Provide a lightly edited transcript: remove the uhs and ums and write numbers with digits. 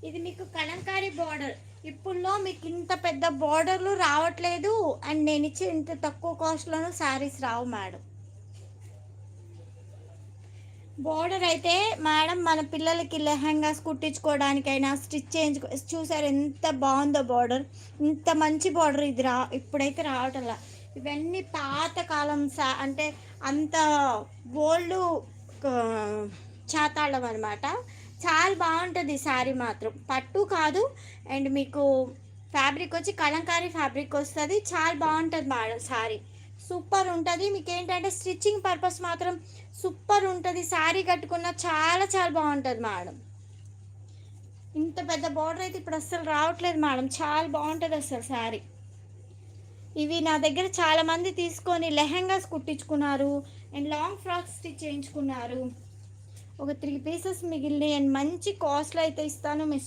ఇది మీకు కలంకారీ బార్డర్. ఇప్పుడులో మీకు ఇంత పెద్ద బార్డర్లు రావట్లేదు, అండ్ నేను ఇచ్చే ఇంత తక్కువ కాస్ట్లోనూ శారీస్ రావు మేడం. బార్డర్ అయితే మేడం మన పిల్లలకి లెహంగాస్ కుట్టించుకోవడానికైనా స్టిచ్ చేయించుకో, చూసారు ఎంత బాగుందో బార్డర్. ఇంత మంచి బార్డర్ ఇది ఇప్పుడైతే రావటంలా. ఇవన్నీ పాత కాలం అంటే అంత ఓల్డ్ చాతాళం అనమాట. చాలా బాగుంటుంది శారీ మాత్రం, పట్టు కాదు. అండ్ మీకు ఫ్యాబ్రిక్ వచ్చి కలంకారీ ఫ్యాబ్రిక్ వస్తుంది, చాలా బాగుంటుంది మేడం శారీ. సూపర్ ఉంటుంది. మీకు ఏంటంటే స్టిచ్చింగ్ పర్పస్ మాత్రం సూపర్ ఉంటుంది. శారీ కట్టుకున్న చాలా చాలా బాగుంటుంది మేడం. ఇంత పెద్ద బార్డర్ అయితే ఇప్పుడు అస్సలు రావట్లేదు మేడం, చాలా బాగుంటుంది అసలు శారీ. ఇవి నా దగ్గర చాలామంది తీసుకొని లెహంగాస్ కుట్టించుకున్నారు, అండ్ లాంగ్ ఫ్రాక్స్ స్టిచ్ చేయించుకున్నారు. ఒక 3 పీసెస్ మిగిలినాయి, అండ్ మంచి కాస్ట్లో అయితే ఇస్తాను. మిస్